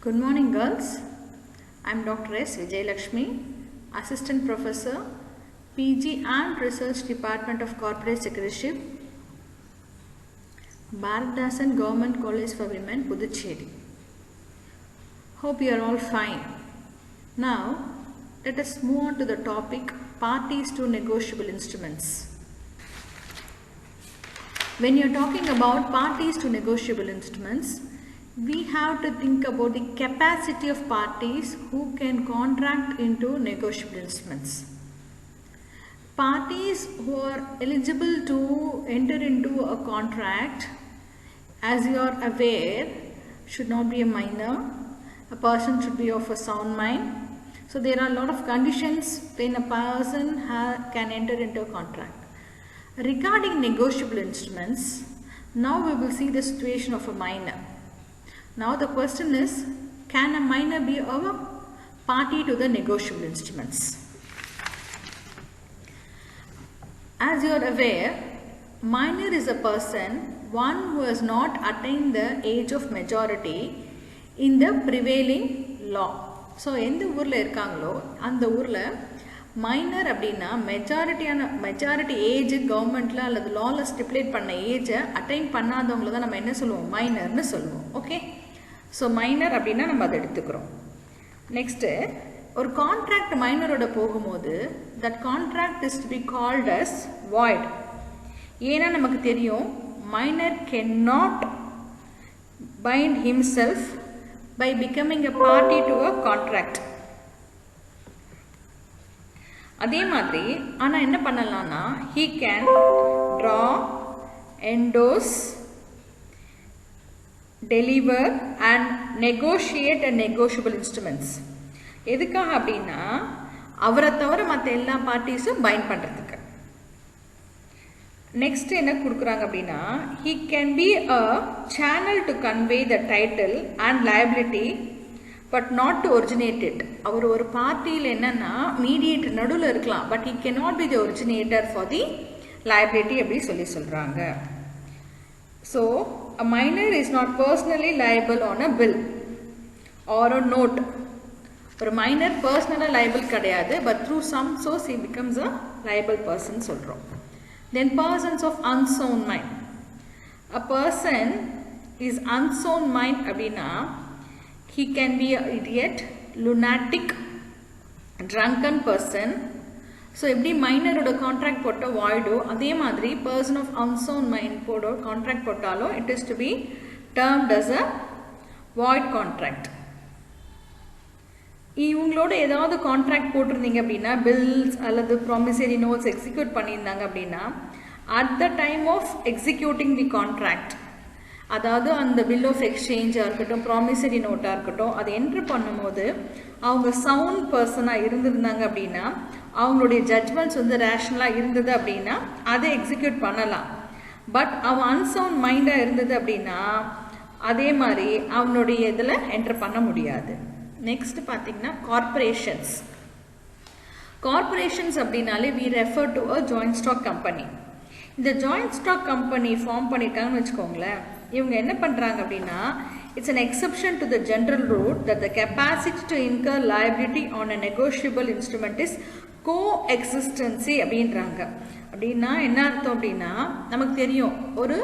Good morning, girls. I am Dr. S. Vijayalakshmi, Assistant Professor, PG and Research Department of Corporate Secretaryship, Bharatdasan Government College for Women, Puducherry. Hope you are all fine. Now, let us move on to the topic parties to negotiable instruments. When you are talking about parties to negotiable instruments, we have to think about the capacity of parties who can contract into negotiable instruments. Parties who are eligible to enter into a contract, as you are aware, should not be a minor. A person should be of a sound mind. So there are a lot of conditions when a person can enter into a contract. Regarding negotiable instruments, now we will see the situation of a minor. Now the question is, can a minor be a party to the negotiable instruments? As you are aware, minor is a person, one who has not attained the age of majority in the prevailing law. So, எந்த ஊரில் இருக்காங்களோ அந்த ஊரில் minor அப்படின்னா majority age கவர்மெண்ட்டில் அல்லது லாவில் stipulate பண்ண ஏஜை attain பண்ணாதவங்கள தான் நம்ம என்ன சொல்லுவோம், மைனர்னு சொல்லுவோம். ஓகே, ஸோ மைனர் அப்படின்னா நம்ம அதை எடுத்துக்கிறோம். நெக்ஸ்ட்டு, ஒரு கான்ட்ராக்ட் மைனரோட போகும்போது that contract is to be called as void. ஏன்னா நமக்கு தெரியும் minor can not bind himself by becoming a party to a contract. அதே மாதிரி ஆனா என்ன பண்ணலாம்னா he can draw, endorse, deliver and negotiate a negotiable instruments. எதுக்காக அப்படின்னா அவரை தவிர மற்ற எல்லா பார்ட்டிஸும் பைண்ட் பண்றதுக்கு. நெக்ஸ்ட் என்ன கொடுக்குறாங்க அப்படின்னா he can be a channel to convey the title and liability but not to originate it. அவர் ஒரு பார்ட்டியில் என்னன்னா மீடியேட்டர் நடுவில் இருக்கலாம், but he cannot be the originator for the liability அப்படி சொல்றாங்க. So a minor is not personally liable on a bill or a note. ஒரு minor பர்சனலாக liable கிடையாது, but through some source he becomes a liable person சொல்றோம். Then persons of unsound mind. A person is unsound mind அப்படின்னா he can be an idiot, lunatic, drunken person. So எப்படி மைனரோட contract போட்ட வாய்டோ அதே மாதிரி person of unsound mind போட contract போட்டாலும் it is to be termed as a void contract. இவங்களோட ஏதாவது contract போட்டிருந்தீங்க அப்படின்னா பில்ஸ் அல்லது ப்ராமிசரி நோட்ஸ் எக்ஸிக்யூட் பண்ணியிருந்தாங்க அப்படின்னா at the time of executing the contract, அதாவது அந்த பில் ஆஃப் எக்ஸ்சேஞ்சாக இருக்கட்டும் ப்ராமிசரி நோட்டாக இருக்கட்டும் அதை என்ட்ரு பண்ணும்போது அவங்க சவுண்ட் பர்சனாக இருந்திருந்தாங்க அப்படின்னா அவங்களுடைய ஜட்ஜ்மெண்ட்ஸ் வந்து ரேஷனலாக இருந்தது அப்படின்னா அதை எக்ஸிக்யூட் பண்ணலாம். பட் அவன் அன்சவுண்ட் மைண்டாக இருந்தது அப்படின்னா அதே மாதிரி அவனுடைய இதில் என்ட்ரு பண்ண முடியாது. நெக்ஸ்ட் பார்த்தீங்கன்னா கார்பரேஷன்ஸ் அப்படின்னாலே we refer to a joint stock company. இந்த ஜாயிண்ட் ஸ்டாக் கம்பெனி ஃபார்ம் பண்ணிட்டாங்கன்னு வச்சுக்கோங்களேன், இவங்க என்ன பண்ணுறாங்க அப்படின்னா it's an exception to the general rule that the capacity to incur liability on a negotiable instrument is coexistency அப்படின்றாங்க. அப்படின்னா என்ன அர்த்தம் அப்படின்னா நமக்கு தெரியும் ஒரு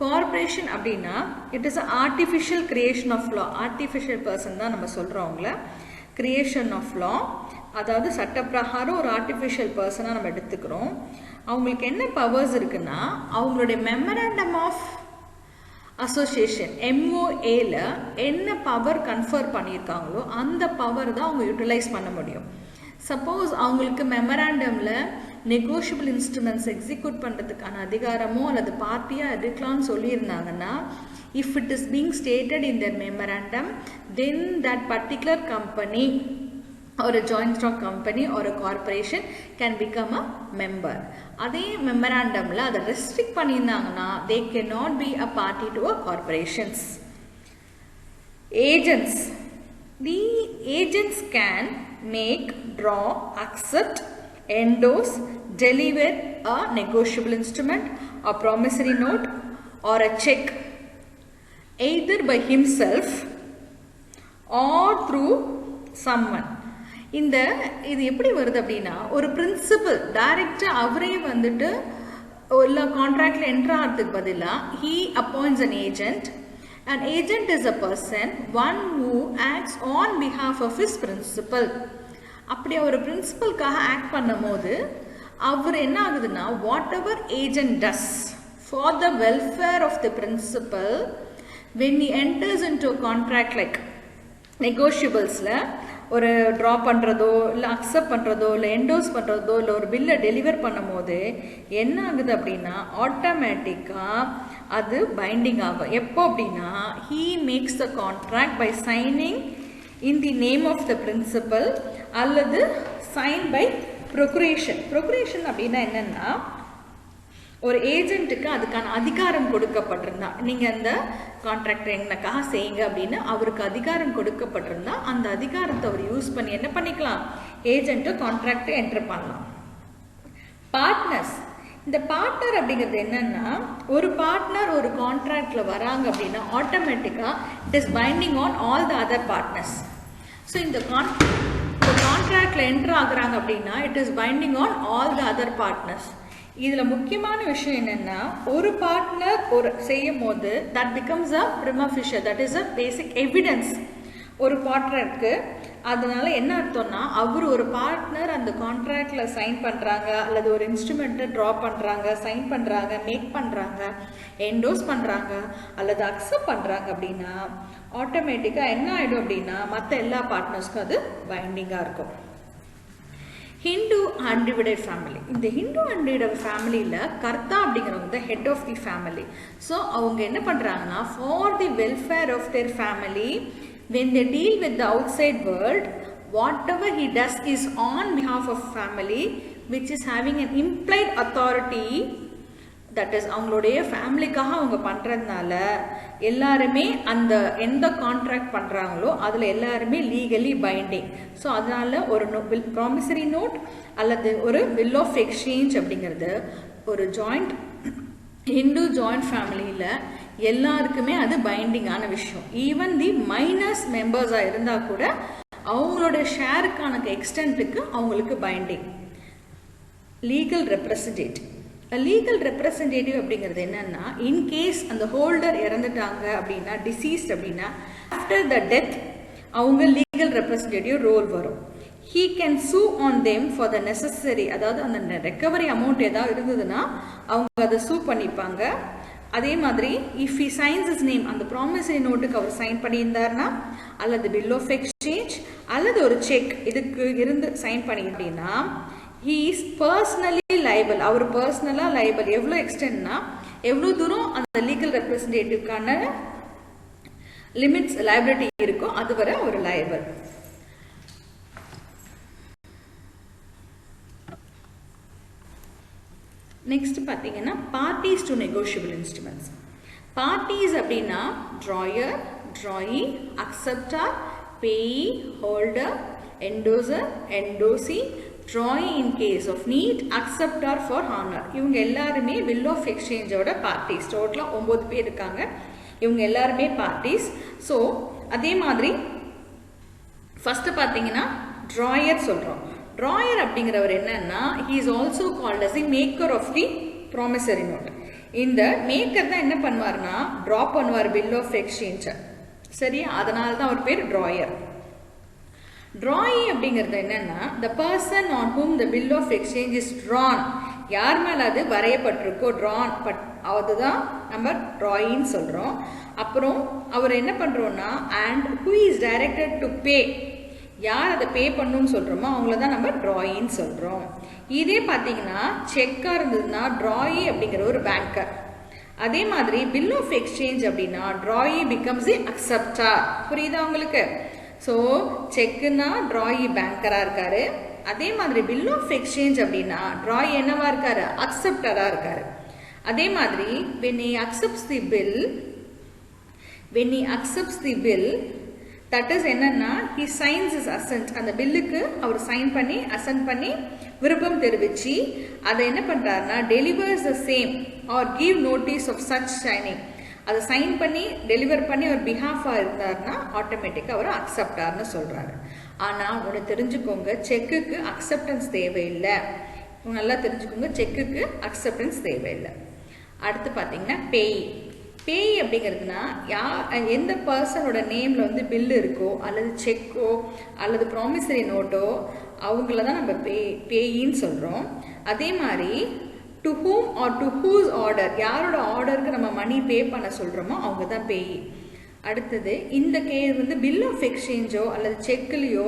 கார்பரேஷன் அப்படின்னா it is artificial creation of law. Artificial person தான் நம்ம சொல்கிறவங்கள கிரியேஷன் ஆஃப் லா, அதாவது சட்டப்பிரகாரம் ஒரு ஆர்டிஃபிஷியல் பர்சனாக நம்ம எடுத்துக்கிறோம். அவங்களுக்கு என்ன பவர்ஸ் இருக்குன்னா அவங்களுடைய மெமரண்டம் ஆஃப் அசோசியேஷன் MOAல என்ன பவர் கன்ஃபர் பண்ணியிருக்காங்களோ அந்த பவர் தான் அவங்க யூட்டிலைஸ் பண்ண முடியும். சப்போஸ் அவங்களுக்கு மெமராண்டமில் நெகோஷியபிள் இன்ஸ்ட்ருமெண்ட்ஸ் எக்ஸிக்யூட் பண்ணுறதுக்கான அதிகாரமோ அல்லது பார்ட்டியாக இருக்கலாம்னு சொல்லியிருந்தாங்கன்னா if it is being stated in the memorandum then that particular company or a joint stock company or a corporation can become a member. அதே மெமராண்டமில் அதை ரெஸ்ட்ரிக்ட் பண்ணியிருந்தாங்கன்னா they cannot be a party to a corporations. Agents. The agents can make, draw, accept, endorse, deliver a negotiable instrument, a promissory note or a check either by himself or through someone. இது எப்படி வருது அப்படின்னா ஒரு principal டைரக்டா அவரே வந்துட்டு எல்லா கான்ட்ராக்ட்ல enter ஆகிறதுக்கு பதிலாக he appoints an agent. An agent is a person, one who acts on behalf of his principal. அப்படி அவர் பிரின்சிபல்காக ஆக்ட் பண்ணும் போது அவர் என்ன ஆகுதுன்னா whatever agent does for the welfare of the principal when he enters into a contract like நெகோஷியபிள்ஸில் ஒரு draw பண்ணுறதோ இல்லை அக்செப்ட் பண்ணுறதோ இல்லை என்டோஸ் பண்ணுறதோ இல்லை ஒரு பில்லை டெலிவர் பண்ணும் போது என்ன ஆகுது அப்படின்னா ஆட்டோமேட்டிக்காக அது பைண்டிங் ஆகும். எப்போ அப்படின்னா he makes the contract by signing in the name of the principal அல்லது sign by procuration. procuration அப்படின்னா என்னென்னா ஒரு ஏஜென்ட்டுக்கு அதுக்கான அதிகாரம் கொடுக்கப்பட்டிருந்தா நீங்கள் அந்த கான்ட்ராக்டர் எனக்காக செய்யுங்க அப்படின்னு அவருக்கு அதிகாரம் கொடுக்கப்பட்டிருந்தா அந்த அதிகாரத்தை அவர் யூஸ் பண்ணி என்ன பண்ணிக்கலாம், ஏஜென்ட்டு கான்ட்ராக்டை என்டர் பண்ணலாம். பார்ட்னர்ஸ், இந்த பார்ட்னர் அப்படிங்கிறது என்னன்னா ஒரு பார்ட்னர் ஒரு கான்ட்ராக்ட்ல வராங்க அப்படின்னா ஆட்டோமேட்டிக்காக it is binding on all the other partners. So இந்த கான்ட்ராக்ட்ல என்டர் ஆகுறாங்க அப்படின்னா it is binding on all the other partners. இதில் முக்கியமான விஷயம் என்னென்னா ஒரு பார்ட்னர் ஒரு செய்யும் போது that becomes a prima facie, that is a basic evidence ஒரு பார்ட்னருக்கு. அதனால என்ன அர்த்தம்னா அவர் ஒரு பார்ட்னர் அந்த கான்ட்ராக்ட்ல சைன் பண்ணுறாங்க அல்லது ஒரு இன்ஸ்ட்ருமெண்ட்டை ட்ரா பண்ணுறாங்க, சைன் பண்ணுறாங்க, மேக் பண்ணுறாங்க, என்டோஸ் பண்ணுறாங்க அல்லது அக்செப்ட் பண்ணுறாங்க அப்படின்னா ஆட்டோமேட்டிக்காக என்ன ஆகிடும் அப்படின்னா மற்ற எல்லா பார்ட்னர்ஸ்க்கும் அது பைண்டிங்காக இருக்கும். ஹிந்து அன்டிவைடட் ஃபேமிலி, இந்த ஹிந்து அன்டிவைடட் ஃபேமிலியில் கர்த்தா அப்படிங்கிறவங்க தான் head of the family. So அவங்க என்ன பண்ணுறாங்கன்னா for the welfare of their family when they deal with the outside world, whatever he does is on behalf of family which is having an implied authority, that is அவங்களுடைய ஃபேமிலிக்காக அவங்க பண்ணுறதுனால எல்லாருமே அந்த எந்த contract பண்ணுறாங்களோ அதில் எல்லாருமே லீகலி பைண்டிங். ஸோ அதனால ஒரு ப்ராமிசரி நோட் அல்லது ஒரு வில் ஆஃப் எக்ஸ்சேஞ்ச் அப்படிங்கிறது ஒரு ஜாயிண்ட் ஹிந்து ஜாயிண்ட் ஃபேமிலியில் எல்லாருக்குமே அது பைண்டிங்கான விஷயம். ஈவன் தி மைனஸ் மெம்பர்ஸாக இருந்தால் கூட அவங்களோட ஷேருக்கான எக்ஸ்டென்ட்டுக்கு அவங்களுக்கு binding. Legal representative, legal representative அப்படிங்கிறது என்னன்னா இன்கேஸ் அந்த ஹோல்டர் இறந்துட்டாங்க அப்படின்னா டிசீஸ்ட் அப்படின்னா ஆஃப்டர் த டெத் அவங்க லீகல் ரெப்ரசன்டேட்டிவ் ரோல் வரும். he can sue on them for the necessary, அதாவது அந்த ரெக்கவரி அமௌண்ட் ஏதாவது இருந்ததுன்னா அவங்க அதை சூ பண்ணிப்பாங்க. அதே மாதிரி if he signs his name, அந்த ப்ராமிசரி நோட்டுக்கு அவர் சைன் பண்ணியிருந்தாருன்னா அல்லது பில் ஆஃப் எக்ஸ்சேஞ்ச் அல்லது ஒரு செக் இதுக்கு இருந்து சைன் பண்ணி அப்படின்னா he is personally liable, அவர் பர்சனலாக லைபிள். எவ்வளோ எக்ஸ்டென்ட்னா எவ்வளோ தூரம் அந்த லீகல் ரெப்ரசன்டேட்டிவ்க்கான லிமிட்ஸ் லைபிலிட்டி இருக்கோ அது வரை ஒரு லைபிள். நெக்ஸ்ட் பார்த்தீங்கன்னா parties to negotiable instruments. Parties அப்படின்னா drawer, drawee, acceptor, payee, holder, endorser, endorsee, drawee in case of need, acceptor for honour. இவங்க எல்லாருமே வில் ஆஃப் எக்ஸ்சேஞ்சோட பார்ட்டிஸ். டோட்டலாக 9 பேர் இருக்காங்க. இவங்க எல்லாருமே பார்ட்டிஸ். ஸோ அதே மாதிரி ஃபஸ்ட்டு பார்த்தீங்கன்னா ட்ராயர் சொல்கிறோம். ட்ராயர் அப்படிங்கிறவர் என்னன்னா he is also called as the maker of the promissory note. இந்த மேக்கர் தான் என்ன பண்ணுவார்னா ட்ரா பண்ணுவார் பில் ஆஃப் எக்ஸ்சேஞ்சை. சரியா, அதனால தான் அவர் பேர் ட்ராயர். ட்ராயி அப்படிங்கிறது என்னன்னா the person on whom the bill of exchange is drawn, யார் மேலே அது வரையப்பட்டிருக்கோ drawn அதுதான் நம்ம ட்ராயின்னு சொல்கிறோம். அப்புறம் அவர் என்ன பண்ணுறோன்னா and who is directed to pay, யார் அதை பே பண்ணணும்னு சொல்கிறோமோ அவங்கள தான் நம்ம ட்ராயின்னு சொல்கிறோம். இதே பார்த்தீங்கன்னா செக்காக இருந்ததுன்னா ட்ராயி அப்படிங்கிற ஒரு பேங்கர். அதே மாதிரி பில் ஆஃப் எக்ஸ்சேஞ்ச் அப்படின்னா ட்ராயி பிகம்ஸ் தி அக்செப்டார். புரியுதா உங்களுக்கு? ஸோ செக்குன்னா ட்ராயி பேங்கராக இருக்காரு. அதே மாதிரி பில் ஆஃப் எக்ஸ்சேஞ்ச் அப்படின்னா ட்ராயி என்னவா இருக்காரு, அக்செப்டராக இருக்காரு. அதே மாதிரி when he accepts the bill that is என்னன்னா he signs his assent, அந்த பில்லுக்கு அவர் சைன் பண்ணி அசென்ட் பண்ணி விருப்பம் தெரிவிச்சு அதை என்ன பண்ணுறாருன்னா delivers the same or give notice of such signing, அதை சைன் பண்ணி டெலிவர் பண்ணி அவர் பிஹாஃபாக இருந்தார்னா ஆட்டோமேட்டிக்காக அவர் அக்செப்டார்னு சொல்கிறாரு. ஆனால் ஒன்று தெரிஞ்சுக்கோங்க, செக்குக்கு அக்செப்டன்ஸ் தேவையில்லை. நல்லா தெரிஞ்சுக்கோங்க, செக்குக்கு அக்செப்டன்ஸ் தேவையில்லை. அடுத்து பார்த்தீங்கன்னா பேய் அப்படிங்கிறதுனா எந்த பர்சனோட நேமில் வந்து பில்லு இருக்கோ அல்லது செக்கோ அல்லது ப்ராமிசரி நோட்டோ அவங்கள தான் நம்ம பேயின்னு சொல்கிறோம். அதே மாதிரி to whom or to whose order, யாரோட ஆர்டருக்கு நம்ம மணி பே பண்ண சொல்கிறோமோ அவங்க தான் பேய். அடுத்தது இந்த வந்து பில் ஆஃப் எக்ஸ்சேஞ்சோ அல்லது செக்குலேயோ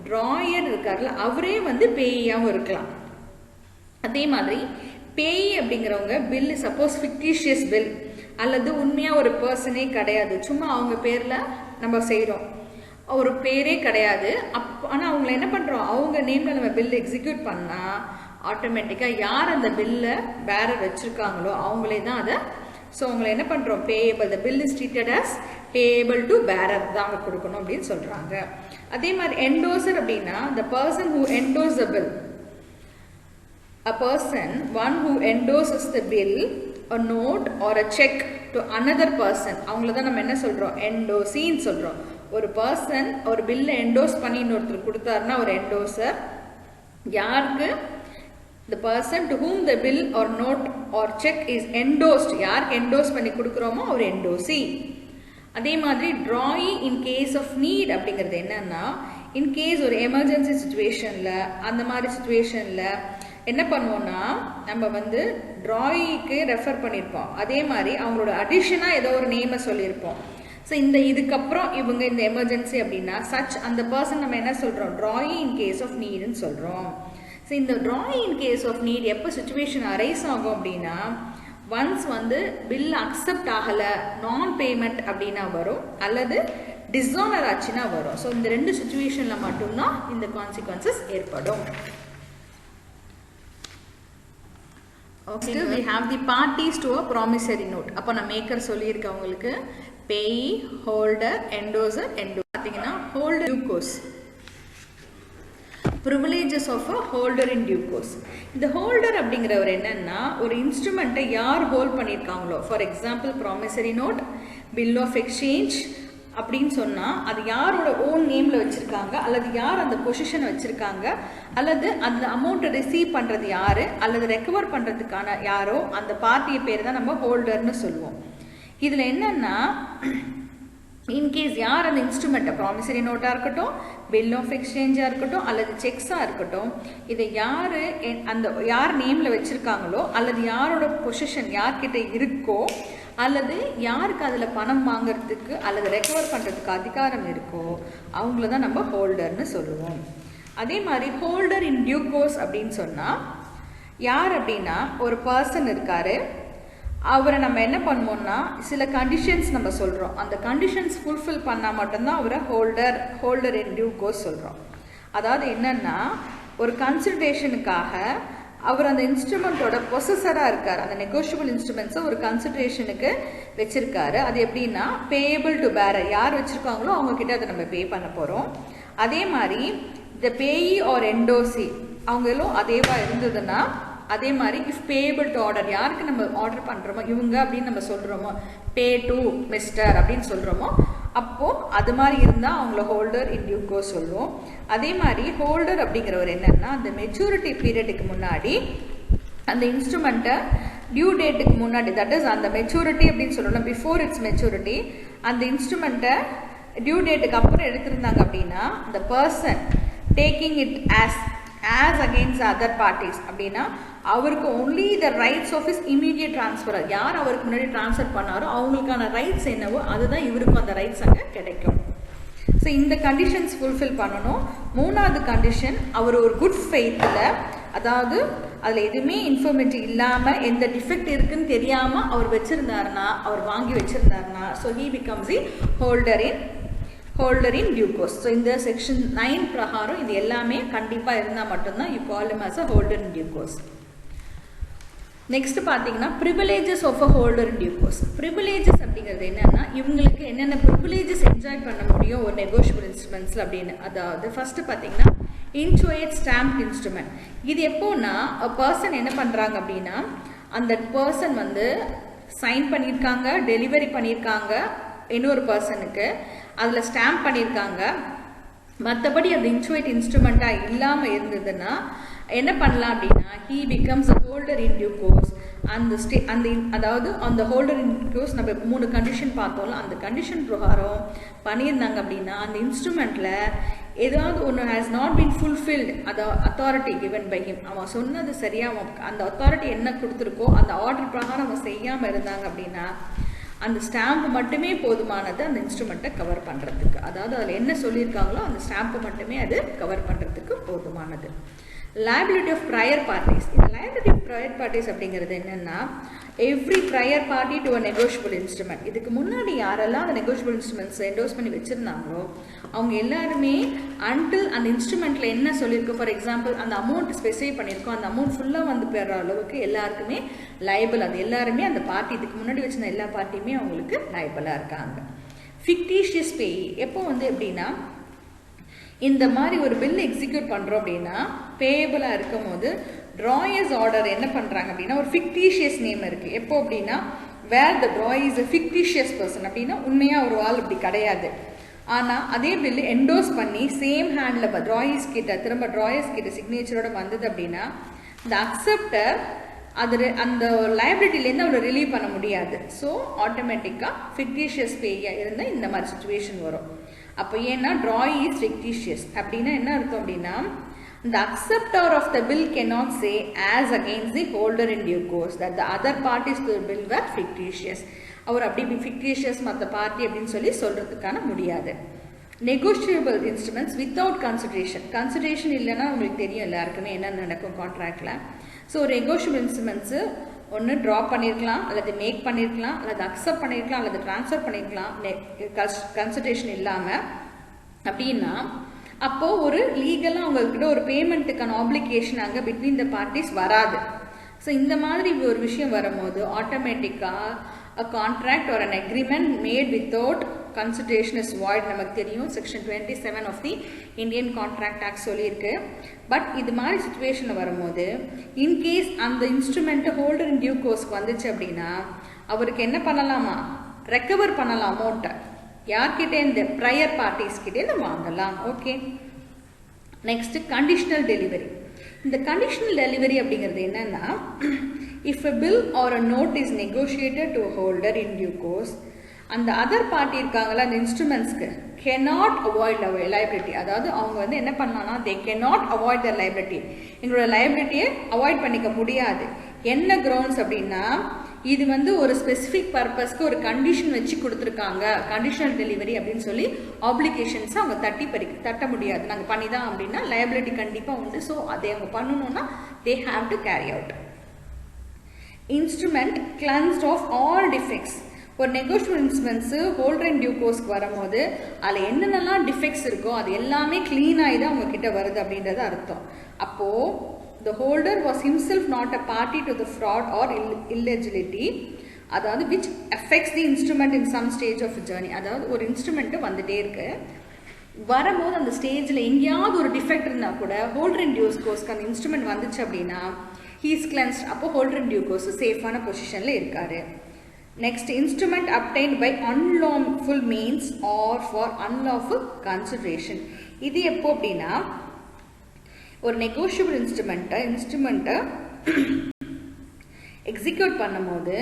ட்ராயர் இருக்கார்ல அவரே வந்து பேயாகவும் இருக்கலாம். அதே மாதிரி பேய் அப்படிங்கிறவங்க பில்லு சப்போஸ் ஃபிக்டிஷியஸ் பில் அல்லது உண்மையாக ஒரு பர்சனே கிடையாது, சும்மா அவங்க பேரில் நம்ம செய்கிறோம், ஒரு பேரே கிடையாது. ஆனால் அவங்கள என்ன பண்ணுறோம், அவங்க நேமில் நம்ம பில் எக்ஸிக்யூட் பண்ணால் ஆட்டோமேட்டிக்காக யார் அந்த பில்லை பேரர் வச்சுருக்காங்களோ அவங்களே தான் அதை. ஸோ அவங்கள என்ன பண்ணுறோம், payable, the bill is treated as payable to bearer தான் அவங்க கொடுக்கணும் அப்படின்னு சொல்கிறாங்க. அதே மாதிரி என்டோசர் அப்படின்னா the person who endorse the bill, a person, one who endorses the bill, a note or a check to another person, அவங்கள தான் நம்ம என்ன சொல்கிறோம், என்டோசின்னு சொல்கிறோம். ஒரு பர்சன் ஒரு பில்லை என்டோஸ் பண்ணி இன்னொருத்தர் கொடுத்தாருன்னா ஒரு என்டோசர். யாருக்கு, the person to whom the bill or note or check is endorsed, யாருக்கு என்டோஸ் பண்ணி கொடுக்குறோமோ அவர் என்டோசி. அதே மாதிரி drawee in case of need அப்படிங்கிறது என்னன்னா, இன்கேஸ் ஒரு எமர்ஜென்சி சுச்சுவேஷனில் அந்த மாதிரி சுச்சுவேஷனில் என்ன பண்ணுவோம்னா நம்ம வந்து ட்ராயிக்கு ரெஃபர் பண்ணியிருப்போம். அதே மாதிரி அவங்களோட அடிஷனாக ஏதோ ஒரு நேமை சொல்லியிருப்போம். ஸோ இதுக்கப்புறம் இவங்க இந்த எமர்ஜென்சி அப்படின்னா சச் அந்த பர்சன் நம்ம என்ன சொல்கிறோம், ட்ராயி இன் கேஸ் ஆஃப் நீடுன்னு சொல்கிறோம். ஸோ இந்த ட்ராயி இன் கேஸ் ஆஃப் நீட் எப்போ சுச்சுவேஷன் அரைஸ் ஆகும் அப்படின்னா ஒன்ஸ் வந்து பில் அக்செப்ட் ஆகலை, நான் பேமெண்ட் அப்படின்னா வரும், அல்லது டிஸானர் ஆச்சுன்னா வரும். ஸோ இந்த ரெண்டு சுச்சுவேஷனில் மட்டும்தான் இந்த கான்சிக்வன்சஸ் ஏற்படும். Okay, we have the parties to a promissory note. அப்போ நான் மேக்கர் சொல்லியிருக்கேன் உங்களுக்கு, பேயி, ஹோல்டர், என்டோசர், பார்த்தீங்கன்னா holder due course, privileges of a holder in due course. இந்த ஹோல்டர் அப்படிங்கிறவர் என்னன்னா ஒரு இன்ஸ்ட்ருமெண்ட்டை யார் ஹோல்ட் பண்ணியிருக்காங்களோ, for example promissory note, bill of exchange அப்படின்னு சொன்னால் அது யாரோட ஓன் நேமில் வச்சுருக்காங்க அல்லது யார் அந்த பொசிஷனை வச்சுருக்காங்க அல்லது அந்த அமௌண்ட்டை ரிசீவ் பண்ணுறது யார் அல்லது ரெக்கவர் பண்ணுறதுக்கான யாரோ அந்த பார்ட்டியை பேர் தான் நம்ம ஹோல்டர்னு சொல்லுவோம். இதில் என்னென்னா இன்கேஸ் யார் அந்த இன்ஸ்ட்ருமெண்ட்டை, ப்ராமிசரி நோட்டாக இருக்கட்டும், பில் ஆஃப் எக்ஸ்சேஞ்சாக இருக்கட்டும் அல்லது செக்ஸாக இருக்கட்டும், இதை யார் நேமில் வச்சுருக்காங்களோ அல்லது யாரோட பொசிஷன் யார்கிட்ட இருக்கோ அல்லது யாருக்கு அதில் பணம் வாங்கிறதுக்கு அல்லது ரெக்கவர் பண்ணுறதுக்கு அதிகாரம் இருக்கோ அவங்கள தான் நம்ம ஹோல்டர்னு சொல்லுவோம். அதே மாதிரி ஹோல்டர் இன் டியூ கோர்ஸ் அப்படின்னு சொன்னால் யார் அப்படின்னா ஒரு பர்சன் இருக்கார், அவரை நம்ம என்ன பண்ணுவோம்னா சில கண்டிஷன்ஸ் நம்ம சொல்கிறோம், அந்த கண்டிஷன்ஸ் ஃபுல்ஃபில் பண்ணால் மட்டும்தான் அவரை ஹோல்டர் இன் டியூ கோர்ஸ் சொல்கிறோம். அதாவது என்னென்னா ஒரு கன்சிடரேஷனுக்காக அவர் அந்த இன்ஸ்ட்ருமெண்ட்டோட பொசஸராக இருக்கார், அந்த நெகோஷியபிள் இன்ஸ்ட்ருமெண்ட்ஸை ஒரு கன்சிடரேஷனுக்கு வச்சுருக்காரு. அது எப்படின்னா பேயபிள் டு பேரர், யார் வச்சுருக்காங்களோ அவங்கக்கிட்ட அதை நம்ம பே பண்ண போகிறோம். அதே மாதிரி இந்த பேயி ஆர் என்டோசி அவங்களும் அதேவாக இருந்ததுன்னா அதே மாதிரி இஃப் பேயபிள் டு ஆர்டர், யாருக்கு நம்ம ஆர்டர் பண்ணுறோமோ இவங்க அப்படின்னு நம்ம சொல்கிறோமோ, பே டு மிஸ்டர் அப்படின்னு சொல்கிறோமோ, அப்போது அது மாதிரி இருந்தால் அவங்கள ஹோல்டர் இன் டியூ கோர்ஸ் சொல்லுவோம். அதே மாதிரி ஹோல்டர் அப்படிங்கிறவர் என்னென்னா அந்த மெச்சூரிட்டி பீரியடுக்கு முன்னாடி அந்த இன்ஸ்ட்ருமெண்ட்டை டியூ டேட்டுக்கு முன்னாடி, தட் இஸ் அந்த மெச்சூரிட்டி அப்படின்னு சொல்லணும், பிஃபோர் இட்ஸ் மெச்சூரிட்டி, அந்த இன்ஸ்ட்ருமெண்ட்டை டியூ டேட்டுக்கு அப்புறம் எடுத்திருந்தாங்க அப்படின்னா the person taking it as against other parties அப்படின்னா அவருக்கு only the rights of his immediate transfer, யார் அவருக்கு முன்னாடி ட்ரான்ஸ்ஃபர் பண்ணாரோ அவங்களுக்கான ரைட்ஸ் என்னவோ அதுதான் இவருக்கும் அந்த ரைட்ஸ் அங்கே கிடைக்கும். ஸோ இந்த கண்டிஷன்ஸ் ஃபுல்ஃபில் பண்ணணும். மூணாவது கண்டிஷன், அவர் ஒரு குட் ஃபெய்த்தில், அதாவது அதில் எதுவுமே இன்ஃபர்மேட்டி இல்லாமல் எந்த டிஃபெக்ட் இருக்குன்னு தெரியாமல் அவர் வச்சுருந்தாருன்னா, அவர் வாங்கி வச்சுருந்தாருன்னா, so he becomes the holder in due course. So இந்த செக்ஷன் 9 பிரகாரம் இது எல்லாமே கண்டிப்பாக இருந்தால் மட்டும்தான் you call him as a holder in due course. Next பார்த்தீங்கன்னா privileges of a holder in due course. Privileges அப்படிங்கிறது என்னென்னா இவங்களுக்கு என்னென்ன ப்ரிவிலேஜஸ் என்ஜாய் பண்ண முடியும் ஒரு நெகோஷியபிள் இன்ஸ்ட்ருமெண்ட்ஸில் அப்படின்னு. அதாவது ஃபஸ்ட்டு பார்த்தீங்கன்னா இன்ச்சுவேட் ஸ்டாம்ப் இன்ஸ்ட்ருமெண்ட். இது எப்போன்னா பர்சன் என்ன பண்ணுறாங்க அப்படின்னா அந்த பர்சன் வந்து சைன் பண்ணியிருக்காங்க, டெலிவரி பண்ணியிருக்காங்க இன்னொரு பர்சனுக்கு, அதில் ஸ்டாம்ப் பண்ணியிருக்காங்க, மற்றபடி அது இன்ச்சுவேட் இன்ஸ்ட்ருமெண்ட்டாக இல்லாமல் இருந்ததுன்னா என்ன பண்ணலாம் அப்படின்னா he becomes a holder in due course. அதாவது அந்த ஹோல்டர் இன் கோர்ஸ் நம்ம 3 கண்டிஷன் பார்த்தோம்ல, அந்த கண்டிஷன் பிரகாரம் பண்ணியிருந்தாங்க அப்படின்னா அந்த இன்ஸ்ட்ருமெண்ட்டில் ஏதாவது ஒன்று ஹேஸ் நாட் பீன் ஃபுல்ஃபில்டு, அதை அத்தாரிட்டி கிவன் பை ஹிம், அவன் சொன்னது சரியாக அந்த அத்தாரிட்டி என்ன கொடுத்துருக்கோ அந்த ஆர்டர் பிரகாரம் அவன் செய்யாமல் இருந்தாங்க அப்படின்னா அந்த ஸ்டாம்ப் மட்டுமே போதுமானது அந்த இன்ஸ்ட்ருமெண்ட்டை கவர் பண்ணுறதுக்கு. அதாவது அதில் என்ன சொல்லியிருக்காங்களோ அந்த ஸ்டாம்பை மட்டுமே அது கவர் பண்ணுறதுக்கு போதுமானது. liability of prior parties. இந்த liability of prior parties அப்படிங்கிறது என்னன்னா every prior party to a negotiable instrument. இதுக்கு முன்னாடி யாரெல்லாம் அந்த negotiable instruments endorse பண்ணி வச்சிருந்தாங்களோ அவங்க எல்லாருமே until அந்த இன்ஸ்ட்ருமெண்ட்ல என்ன சொல்லியிருக்கு, ஃபார் எக்ஸாம்பிள் அந்த அமௌண்ட் ஸ்பெசிஃபை பண்ணியிருக்கோம், அந்த அமௌண்ட் ஃபுல்லாக வந்து பெற அளவுக்கு எல்லாருக்குமே லைபிள், அது எல்லாருமே அந்த பார்ட்டி இதுக்கு முன்னாடி வச்சிருந்த எல்லா பார்ட்டியுமே அவங்களுக்கு லைபிளாக இருக்காங்க. ஃபிக்டிஷியஸ் பேயி எப்போ வந்து எப்படின்னா இந்த மாதிரி ஒரு பில் எக்ஸிக்யூட் பண்ணுறோம் அப்படின்னா பேயபிளாக இருக்கும் போது ட்ராயர்ஸ் ஆர்டர் என்ன பண்ணுறாங்க அப்படின்னா ஒரு ஃபிக்டிஷியஸ் நேம் இருக்குது. எப்போ அப்படின்னா where the drawee is a fictitious person அப்படின்னா உண்மையாக ஒரு ஆள் இப்படி கிடையாது. ஆனால் அதே பில்லு என்டோஸ் பண்ணி சேம் ஹேண்டில் ட்ராயர்ஸ் கிட்ட திரும்ப ட்ராயர்ஸ் கிட்ட சிக்னேச்சரோட வந்தது அப்படின்னா இந்த அக்செப்டர் அது அந்த லைபிலிட்டிலேருந்து அவரை ரிலீவ் பண்ண முடியாது. ஸோ ஆட்டோமேட்டிக்காக ஃபிக்டிஷியஸ் பேயாக இருந்தால் இந்த மாதிரி சுச்சுவேஷன் வரும். அப்போ ஏன்னா ட்ராய் இஸ் ஃபிக்டிஷியஸ் அப்படின்னா என்ன அர்த்தம் அப்படின்னா the acceptor of the bill cannot say as against the holder in due course that the other parties to the bill were fictitious. அவர் அப்படி fictitious மற்ற பார்ட்டி அப்படின்னு சொல்லி சொல்கிறதுக்கான முடியாது. negotiable instruments without consideration. consideration இல்லைன்னா உங்களுக்கு தெரியும் எல்லாருக்குமே என்ன நடக்கும் கான்ட்ராக்டில். ஸோ negotiable instruments ஒன்று ட்ராப் பண்ணியிருக்கலாம், அல்லது மேக் பண்ணியிருக்கலாம், அல்லது அக்செப்ட் பண்ணியிருக்கலாம், அல்லது ட்ரான்ஸ்ஃபர் பண்ணியிருக்கலாம் கன்சிடரேஷன் இல்லாமல். அப்படின்னா அப்போது ஒரு லீகலாக அவங்கக்கிட்ட ஒரு பேமெண்ட்டுக்கான ஆப்ளிகேஷன் அங்கே பிட்வீன் த பார்ட்டிஸ் வராது. ஸோ இந்த மாதிரி ஒரு விஷயம் வரும்போது ஆட்டோமேட்டிக்காக a contract or an agreement made without consideration is void. நமக்கு தெரியும் section 27 of the Indian Contract Act சொல்லியிருக்கு. பட் இது மாதிரி சுச்சுவேஷனில் வரும்போது இன்கேஸ் அந்த இன்ஸ்ட்ருமெண்ட் ஹோல்டர் இன் டியூ கோர்ஸ்க்கு வந்துச்சு அப்படின்னா அவருக்கு என்ன பண்ணலாமா, ரெக்கவர் பண்ணலாம் அமௌண்ட்டை. யார்கிட்டே இந்த ப்ரையர் பார்ட்டிஸ்கிட்டே வாங்கலாம். Okay, next conditional delivery. இந்த கண்டிஷனல் டெலிவரி அப்படிங்கிறது என்னன்னா if a bill or a note is negotiated to a holder in due course அந்த அதர் பார்ட்டி இருக்காங்களா அந்த இன்ஸ்ட்ருமெண்ட்ஸ்க்கு cannot avoid liability. அதாவது அவங்க வந்து என்ன பண்ணலாம்னா they cannot avoid their liability. எங்களோட லைபிலிட்டியை அவாய்ட் பண்ணிக்க முடியாது. என்ன கிரவுண்ட்ஸ் அப்படின்னா இது வந்து ஒரு ஸ்பெசிஃபிக் பர்பஸ்க்கு ஒரு கண்டிஷன் வச்சு கொடுத்துருக்காங்க, கண்டிஷனல் டெலிவரி அப்படின்னு சொல்லி ஆப்ளிகேஷன்ஸை அவங்க தட்ட முடியாது. நாங்கள் பண்ணி தான் அப்படின்னா லைபிலிட்டி கண்டிப்பாக உண்டு. ஸோ அதை அவங்க பண்ணணும்னா they have to carry out. Instrument cleansed of all defects. ஒரு negotiable instruments holder in due கோர்ஸ்க்கு வரும்போது அதில் என்னென்னலாம் டிஃபெக்ட்ஸ் இருக்கோ அது எல்லாமே க்ளீன் ஆகி தான் உங்ககிட்ட வருது அப்படின்றது அர்த்தம். அப்போது the holder was himself not a party to the fraud or illegality, அதாவது which affects the instrument in some stage of a journey. அதாவது ஒரு இன்ஸ்ட்ருமெண்ட்டு வந்துட்டே இருக்கு, வரும்போது அந்த ஸ்டேஜில் எங்கேயாவது ஒரு டிஃபெக்ட் இருந்தால் கூட ஹோல்டர் இன் டியூ கோர்ஸ்க்கு அந்த இன்ஸ்ட்ருமெண்ட் வந்துச்சு அப்படின்னா he is cleansed. அப்போ ஹோல்டர் இன் டியூ கோர்ஸ் சேஃபான பொசிஷனில் இருக்காரு. Next instrument obtained by unlawful means or for unlawful consideration. இது எப்போ அப்படின்னா ஒரு நெகோஷியபிள் இன்ஸ்ட்ருமெண்ட்டை எக்ஸிக்யூட் பண்ணும்போது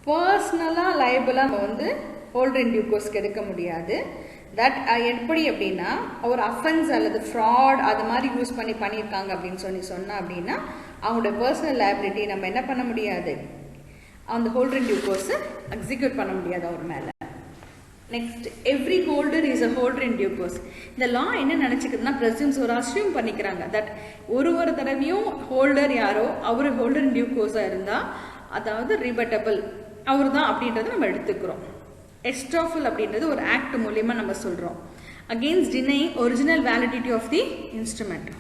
பர்சனலாக லைபிளாக நம்ம வந்து ஹோல்டர் இன் டியூ கோர்ஸ்க்கு எடுக்க முடியாது. தட் எப்படி அப்படின்னா ஒரு அஃபென்ஸ் அல்லது ஃப்ராட் அது மாதிரி யூஸ் பண்ணியிருக்காங்க அப்படின்னு சொன்னால் அப்படின்னா அவங்களோட பர்சனல் லைபிலிட்டி நம்ம என்ன பண்ண முடியாது, அந்த ஹோல்டர் இன் டியூ கோர்ஸை எக்ஸிக்யூட் பண்ண முடியாது அவர் மேலே. Next every holder is a holder in due course. இந்த லா என்ன நினச்சிக்குதுன்னா ப்ரெசிடென்ட்ஸ் ஒரு அஸ்யூம் பண்ணிக்கிறாங்க தட் ஒரு தடவையும் ஹோல்டர் யாரோ அவர் ஹோல்டர் இன் டியூ கோர்ஸாக இருந்தால் அதாவது ரிபட்டபிள் அவர் தான் அப்படின்றத நம்ம எடுத்துக்கிறோம். எஸ்டாஃபல் அப்படின்றது ஒரு ஆக்ட் மூலியமா நம்ம சொல்கிறோம். Against denying original validity of the instrument.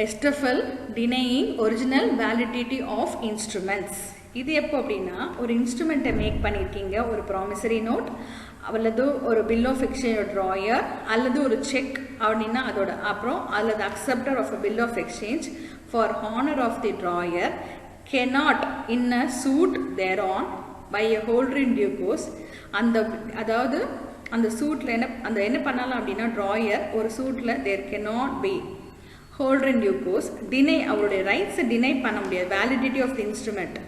Estoppel denying original validity of instruments. இது எப்போ அப்படின்னா ஒரு இன்ஸ்ட்ருமெண்ட்டை மேக் பண்ணியிருக்கீங்க, ஒரு ப்ராமிசரி நோட் அல்லது ஒரு பில் ஆஃப் எக்ஸ்சேஞ்ச் ட்ராயர் அல்லது ஒரு செக் அப்படின்னா அதோட அப்புறம் அல்லது acceptor of a bill of exchange for honour of the drawer cannot in a suit thereon by a holder in due course. அதாவது அந்த சூட்டில் என்ன பண்ணலாம் அப்படின்னா ட்ராயர் ஒரு சூட்டில் there cannot be holder in due course deny அவருடைய ரைட்ஸை deny பண்ண முடியாது. வேலிடிட்டி ஆஃப் தி இன்ஸ்ட்ருமெண்ட்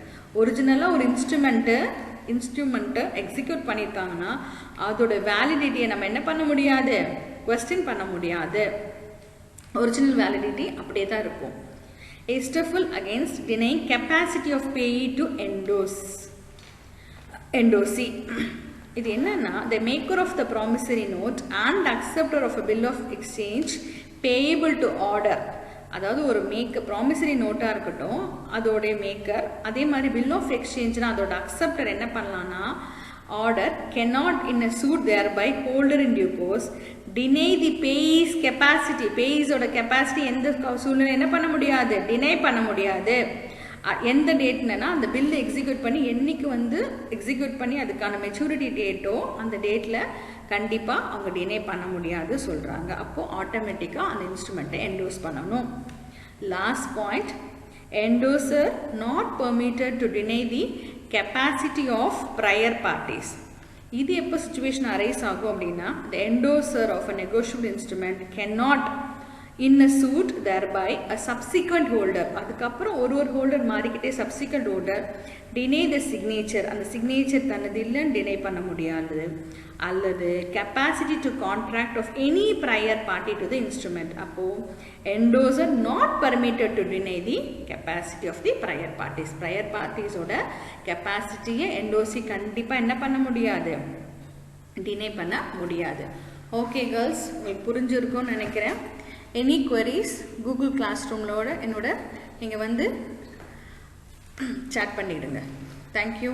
ஒரிஜினலாக ஒரு இன்ஸ்ட்ருமெண்ட்டை எக்ஸிக்யூட் பண்ணியிருக்காங்கன்னா அதோட வேலிடிட்டியை நம்ம என்ன பண்ண முடியாது, கொஸ்டின் பண்ண முடியாது. ஒரிஜினல் வேலிடிட்டி அப்படியே தான் இருக்கும். A stifle against denying capacity of payee to endorsee. இது என்னன்னா the maker of the promissory note and acceptor of a bill of exchange payable to order. அதாவது ஒரு ப்ராமிசரி நோட்டாக இருக்கட்டும் அதோடைய மேக்கர், அதே மாதிரி பில் ஆஃப் எக்ஸ்சேஞ்ச்னா அதோட அக்செப்டர் என்ன பண்ணலான்னா order cannot in a suit thereby holder in due course deny the payee's capacity. பேயீஸோட கெப்பாசிட்டி எந்த சூழ்நிலை என்ன பண்ண முடியாது, டினை பண்ண முடியாது. எந்த டேட்னா அந்த பில்லு எக்ஸிக்யூட் பண்ணி என்னைக்கு எக்ஸிக்யூட் பண்ணி அதுக்கான மெச்சூரிட்டி டேட்டோ அந்த டேட்டில் கண்டிப்பாக அவங்க டினை பண்ண முடியாது சொல்கிறாங்க. அப்போது ஆட்டோமேட்டிக்காக அந்த இன்ஸ்ட்ருமெண்ட்டை என்டோஸ் பண்ணணும். Last point, endorser not permitted to deny the capacity of prior parties. இது எப்போ சுச்சுவேஷன் அரைஸ் ஆகும் அப்படின்னா the endorser of a negotiable instrument cannot in a suit thereby a subsequent holder, அதுக்கப்புறம் ஒரு ஹோல்டர் மாறிக்கிட்டே subsequent holder deny the signature, அந்த signature தனது இல்லைன்னு டினை பண்ண முடியாது, அல்லது capacity to contract of any prior party to the instrument. அப்போ endorser not permitted to deny the capacity of the prior parties. prior parties ஓட கெப்பாசிட்டியை என்டோசி கண்டிப்பாக என்ன பண்ண முடியாது, டினை பண்ண முடியாது. ஓகே கேர்ள்ஸ், உங்களுக்கு புரிஞ்சிருக்கும்னு நினைக்கிறேன். எனி queries கூகுள் கிளாஸ் ரூம்லோட என்னோட நீங்கள் சாட் பண்ணிவிடுங்க. தேங்க்யூ.